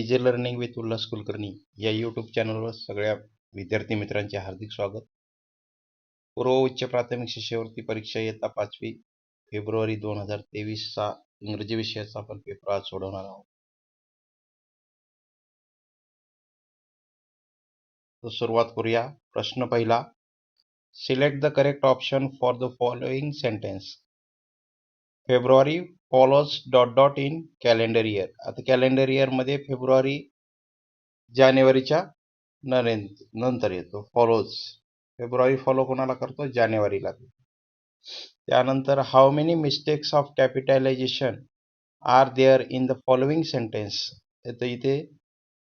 Easy learning with Ulhas Kulkarni या YouTube चॅनलवर सगळ्या विद्यार्थी मित्रांचे हार्दिक स्वागत. पूर्व उच्च प्राथमिक शिष्यवृत्ती परीक्षा इयत्ता 5वी फेब्रुवारी 2023 चा इंग्रजी विषयाचा आपण पेपर आज सोडवणार आहोत. तर सुरुवात करूया. प्रश्न पहिला, select the correct option for the following sentence. February follows ... in calendar year. आता कॅलेंडर इयर मध्ये फेब्रुवारी जानेवारीच्या नंतर येतो. फॉलोज, फेब्रुवारी फॉलो कोणाला करतो? जानेवारीला. त्यानंतर how many mistakes of capitalization are there in the following sentence. तर इथे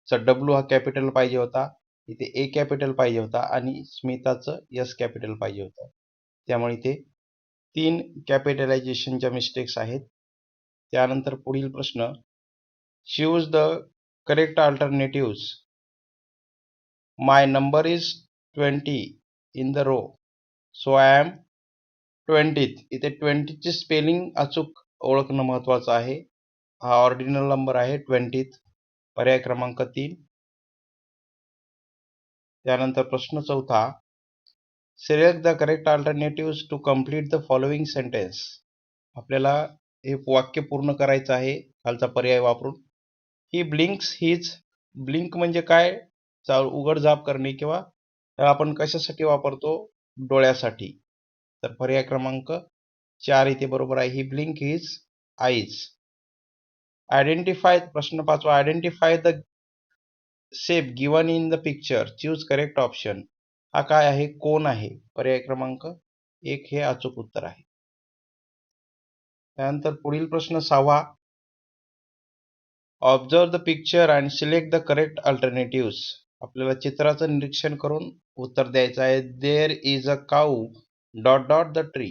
W हा कॅपिटल पाहिजे होता, इथे A कॅपिटल पाहिजे होता आणि स्मिताचं S कॅपिटल पाहिजे होतं. त्यामुळे इथे 3 कॅपिटलायझेशनच्या मिस्टेक्स आहेत. त्यानंतर पुढील प्रश्न, choose the correct alternatives. My number is 20 in the row, so I am 20th. इथे 20 ची स्पेलिंग अचूक ओळखणं महत्वाचं आहे. हा ऑर्डिनल नंबर आहे 20th. पर्याय क्रमांक 3. त्यानंतर प्रश्न चौथा, select the correct alternatives to complete the following sentence. आपल्याला हे वाक्य पूर्ण करायचं आहे खालचा पर्याय वापरून. ही ब्लिंक्स हिज. ब्लिंक म्हणजे काय? उघडझाप करणे, किंवा आपण कशासाठी वापरतो? डोळ्यासाठी. तर पर्याय क्रमांक 4 इथे बरोबर आहे. He blink his eyes. Identify, प्रश्न 5वा, identify the shape given in the picture. Choose correct option. हा काय आहे? कोण आहे. पर्याय क्रमांक 1 हे अचूक उत्तर आहे. त्यानंतर पुढील प्रश्न 6वा, observe the picture and select the correct alternatives. आपल्याला चित्राचं निरीक्षण करून उत्तर द्यायचं आहे. There is a cow ... the tree.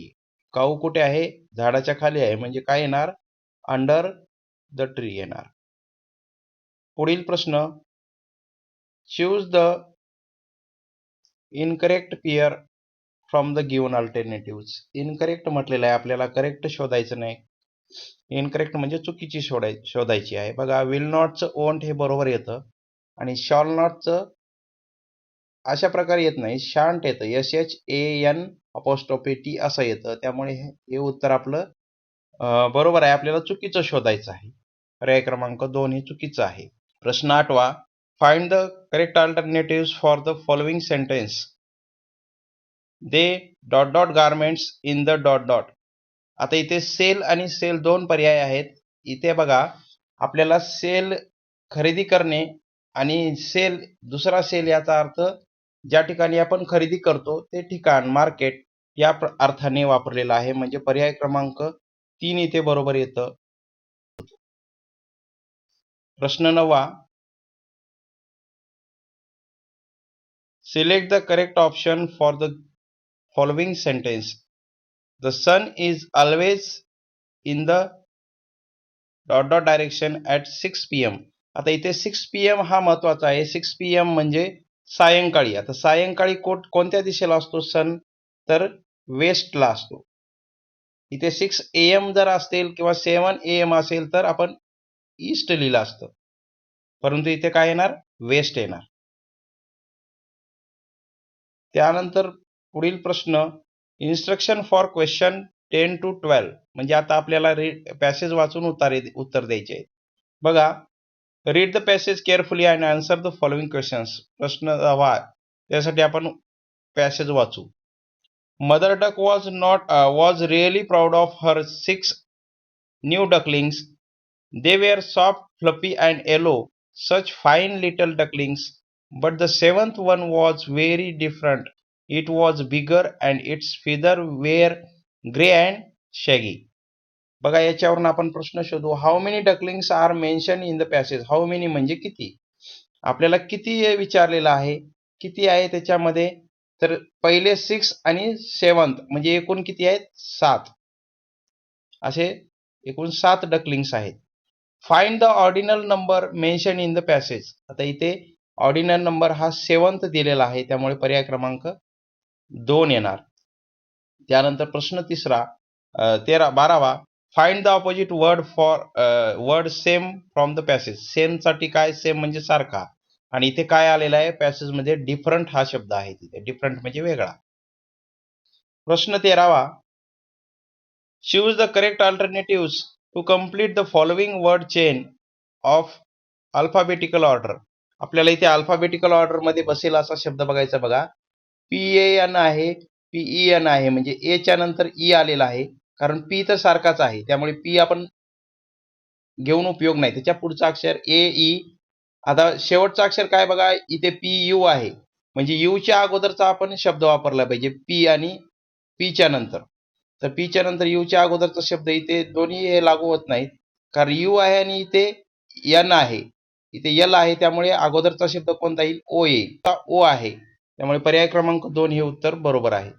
Cow कुठे आहे? झाडाच्या खाली आहे, म्हणजे काय येणार? अंडर द ट्री येणार. पुढील प्रश्न, choose the incorrect pair from the given alternatives. Incorrect म्हटलेलं आहे, आपल्याला करेक्ट शोधायचं नाही. इनकरेक्ट म्हणजे चुकीची शोधायची आहे. बघा, विल नॉटचं वोंट हे बरोबर येतं आणि शॉल नॉटचं अशा प्रकारे येत नाही, शांट येतं. SHAN' असं येतं. त्यामुळे हे उत्तर आपलं बरोबर आहे. आपल्याला चुकीचं शोधायचं आहे. पर्याय क्रमांक 2 हे चुकीचं आहे. प्रश्न 8वा, find the correct alternatives for the following sentence. They ... garments in the ... आता इथे सेल आणि सेल 2 पर्याय आहेत. इथे बघा, आपल्याला सेल खरेदी करणे आणि सेल दुसरा सेल याचा अर्थ ज्या ठिकाणी आपण खरेदी करतो ते ठिकाण, मार्केट या अर्थाने वापरलेला आहे. म्हणजे पर्याय क्रमांक 3 इथे बरोबर येतं. प्रश्न 9वा, select the correct option for the following sentence. The sun is always in the ... direction at 6 PM. आता इथे 6 PM हा महत्वाचा आहे. 6 PM म्हणजे सायंकाळी. आता सायंकाळी कोणत्या दिशेला असतो सन? तर वेस्टला असतो. इथे 6 AM जर असेल किंवा 7 AM असेल तर आपण ईस्ट लिहिलं असतं, परंतु इथे काय येणार? वेस्ट येणार. त्यानंतर पुढील प्रश्न, इन्स्ट्रक्शन फॉर क्वेश्चन 10 to 12. म्हणजे आता आपल्याला पॅसेज वाचून उत्तर द्यायचे आहेत. बघा, read the passage carefully and answer the following questions. प्रश्न 10 त्यासाठी आपण पॅसेज वाचू. Mother duck was really proud of her 6 new ducklings. They were soft, fluffy and yellow, such fine little ducklings. But the 7th one was very different. It was bigger and its feathers were gray and shaggy. बघा, याच्यावरून आपण प्रश्न शोधू. How many ducklings are mention in the passage. How many म्हणजे किती. आपल्याला किती विचारलेलं आहे, किती आहे त्याच्यामध्ये? तर पहिले 6 आणि 7th म्हणजे एकूण किती आहेत? 7. असे एकूण 7 डकलिंग्स आहेत. Find the ordinal number mention in the passage. आता इथे ऑर्डिनल नंबर हा 7th दिलेला आहे, त्यामुळे पर्याय क्रमांक 2 येणार. त्यानंतर प्रश्न 12वा, find the opposite word for word same from the passage. Same साठी काय, सेम म्हणजे सारखा, आणि इथे काय आलेला आहे पॅसेज मध्ये, डिफरंट हा शब्द आहे तिथे, डिफरंट म्हणजे वेगळा. प्रश्न 13वा, choose the correct alternatives to complete the following word chain of alphabetical order. आपल्याला इथे अल्फाबेटिकल ऑर्डर मध्ये बसेल असा शब्द बघायचा बघा. PAN आहे, PEN आहे, म्हणजे ए च्या नंतर ई आलेला आहे, कारण पी तर सारखाच आहे त्यामुळे पी आपण घेऊन उपयोग नाही. त्याच्या पुढचा अक्षर AE. आता शेवटचा अक्षर काय बघा, इथे PU आहे, म्हणजे यू च्या अगोदरचा आपण शब्द वापरला पाहिजे, पी आणि पी च्या नंतर. तर पी च्या नंतर यू च्या अगोदरचा शब्द, इथे दोन्ही हे लागू होत नाहीत, कारण यू आहे आणि इथे एन आहे, इथे एल आहे, त्यामुळे अगोदरचा शब्द कोणता येईल, ओ येईल. ओ आहे, त्यामुळे पर्याय क्रमांक 2 हे उत्तर बरोबर आहे.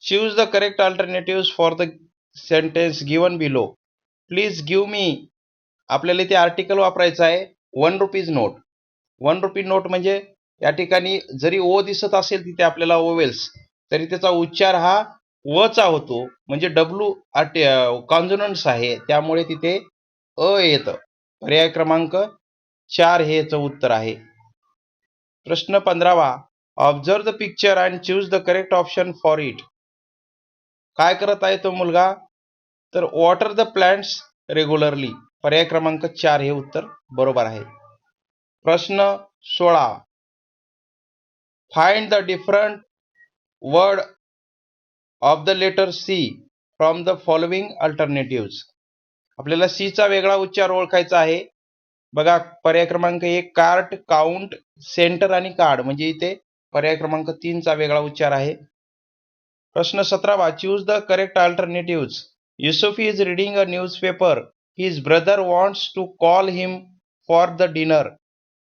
Choose the correct alternatives for the sentence given below. Please give me. आपल्याला इथे आर्टिकल वापरायचं आहे, 1 रुपीज नोट. 1 रुपी नोट म्हणजे या ठिकाणी जरी ओ दिसत असेल तिथे आपल्याला ओवेल्स, तरी त्याचा उच्चार हा व चा होतो, म्हणजे डब्ल्यू कॉन्सोनंट्स आहे, त्यामुळे तिथे अ येतं. पर्याय क्रमांक 4 हे याचं उत्तर आहे. प्रश्न 15वा, observe the picture and choose the correct option for it. काय करत आहे तो मुलगा, तर वॉटर द प्लांट्स रेग्युलरली. पर्याय क्रमांक 4 हे उत्तर बरोबर आहे. प्रश्न 16, find the different word of the letter C from the following alternatives. आपल्याला सी चा वेगळा उच्चार ओळखायचा आहे. बघा पर्याय क्रमांक 1 कार्ट, काउंट, सेंटर आणि कार्ड, म्हणजे इथे पर्याय क्रमांक 3 चा वेगळा उच्चार आहे. प्रश्न 17वा, choose the correct alternatives. Yusuf is reading a newspaper. His brother wants to call him for the dinner.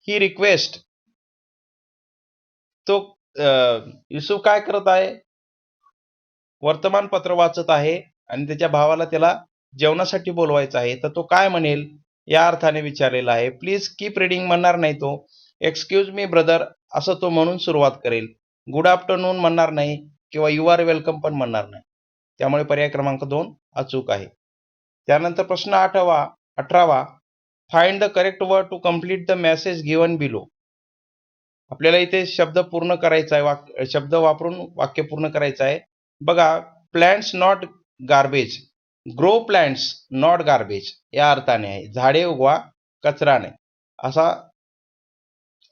He request. तो युसुफ काय करत आहे, वर्तमानपत्र वाचत आहे आणि त्याच्या भावाला त्याला जेवणासाठी बोलवायचं आहे, तर तो काय म्हणेल या अर्थाने विचारलेला आहे. प्लीज कीप रीडिंग म्हणणार नाही तो. एक्सक्यूज मी ब्रदर असं तो म्हणून सुरुवात करेल. गुड आफ्टरनून म्हणणार नाही किंवा यू आर वेलकम पण म्हणणार नाही, त्यामुळे पर्याय क्रमांक 2 अचूक आहे. त्यानंतर प्रश्न 18वा, find the correct word to complete the message given below. आपल्याला इथे शब्द पूर्ण करायचा आहे, शब्द वापरून वाक्य पूर्ण करायचं आहे. बघा, plants not garbage, grow plants not garbage या अर्थाने आहे. झाडे उगवा, कचरा नाही. असा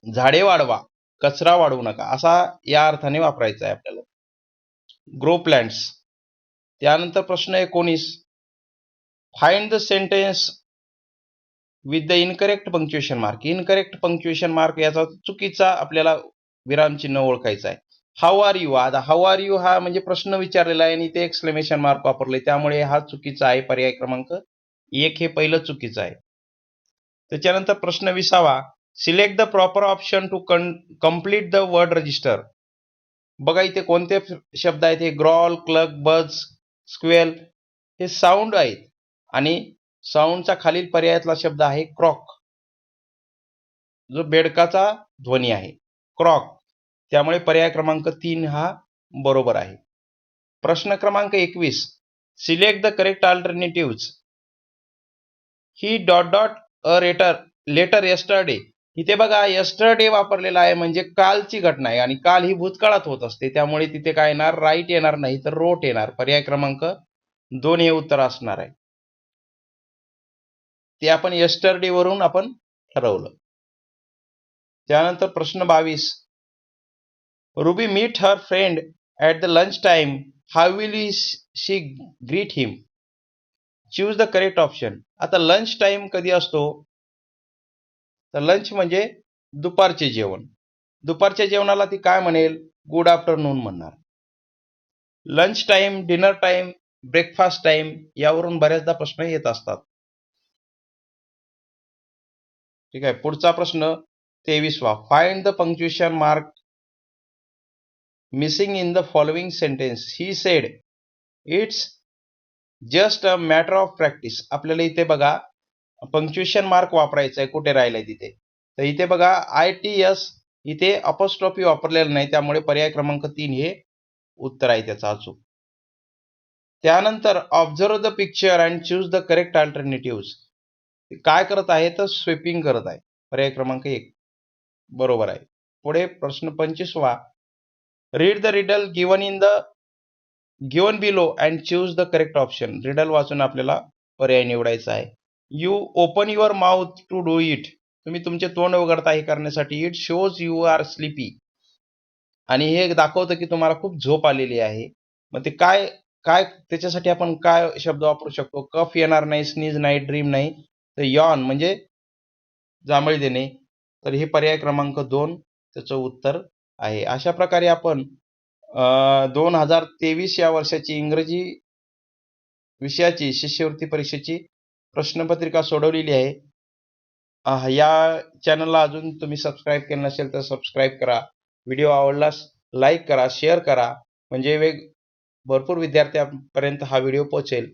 झाडे वाढवा, कचरा वाढवू नका, असा या अर्थाने वापरायचा आहे आपल्याला, ग्रो प्लांट्स. त्यानंतर प्रश्न 19, find the sentence with the incorrect punctuation mark. Incorrect punctuation mark याचा चुकीचा आपल्याला विरामचिन्ह ओळखायचा आहे. How are you. आता हाऊ आर यू हा म्हणजे प्रश्न विचारलेला आहे आणि ते एक्सक्लेमेशन मार्क वापरले, त्यामुळे हा चुकीचा आहे. पर्याय क्रमांक 1 हे पहिलं चुकीचं आहे. त्याच्यानंतर प्रश्न 20वा, select the proper option to complete the word register. बघा इथे कोणते शब्द आहेत, हे ग्रॉल, क्लक, बज, स्क्वेल हे साऊंड आहेत, आणि साऊंडचा खालील पर्यायातला शब्द आहे क्रॉक, जो बेडकाचा ध्वनी आहे, क्रॉक. त्यामुळे पर्याय क्रमांक 3 हा बरोबर आहे. प्रश्न क्रमांक 21, select the correct alternatives. He dot dot a letter yesterday. इथे बघा यस्टरडे वापरलेला आहे, म्हणजे कालची घटना आहे, आणि काल ही भूतकाळात होत असते, त्यामुळे तिथे काय येणार, राईट येणार नाही तर रोट येणार. पर्याय क्रमांक 2 हे उत्तर असणार आहे. ते आपण यस्टरडे वरून आपण ठरवलं. त्यानंतर प्रश्न 22, Ruby meet her friend at the lunch time. How will she greet him. Choose the correct option. आता लंच टाइम कधी असतो, तर लंच म्हणजे दुपारचे जेवण. दुपारच्या जेवणाला ती काय म्हणेल, गुड आफ्टरनून म्हणणार. Lunch time, dinner time, breakfast time यावरून बऱ्याचदा प्रश्न येत असतात. ठीक आहे. पुढचा प्रश्न 23वा, find the punctuation mark missing in the following sentence. He said it's just a matter of practice. आपल्याला इथे बघा पंक्च्युएशन मार्क वापरायचा आहे, कुठे राहिलाय तिथे, तर इथे बघा ITS, इथे अपॉस्ट्रॉफी वापरलेलं नाही, त्यामुळे पर्याय क्रमांक 3 हे उत्तर आहे त्याचा अचूक. त्यानंतर observe the picture and choose the correct alternative. काय करत आहे तर स्वीपिंग करत आहे. पर्याय क्रमांक 1 बरोबर आहे. पुढे प्रश्न 25वा. Read the riddle given below and choose the correct option. Riddle वाचून आपल्याला पर्याय निवडायचा आहे. You open your mouth to do it. तुम्ही तुमचे तोंड उघडता हे करण्यासाठी. It shows you are sleepy. आणि हे दाखवतं की तुम्हाला खूप झोप आलेली आहे. मग ते काय काय त्याच्यासाठी आपण काय शब्द वापरू शकतो? कफ येणार नाही, स्नीज नाही, ड्रीम नाही, तर यॉन म्हणजे जांभळी देणे. तर हे पर्याय क्रमांक 2 त्याचं उत्तर आहे. अशा प्रकारे आपण 2023 या वर्षाची इंग्रजी विषयाची शिष्यवृत्ती परीक्षेची प्रश्नपत्रिका सोडवलेली आहे. या चॅनलला अजून तुम्ही सबस्क्राईब केलं नसेल तर सबस्क्राईब करा. व्हिडिओ आवडल्यास लाईक करा, शेअर करा, म्हणजे भरपूर विद्यार्थ्यांपर्यंत हा व्हिडिओ पोहोचेल.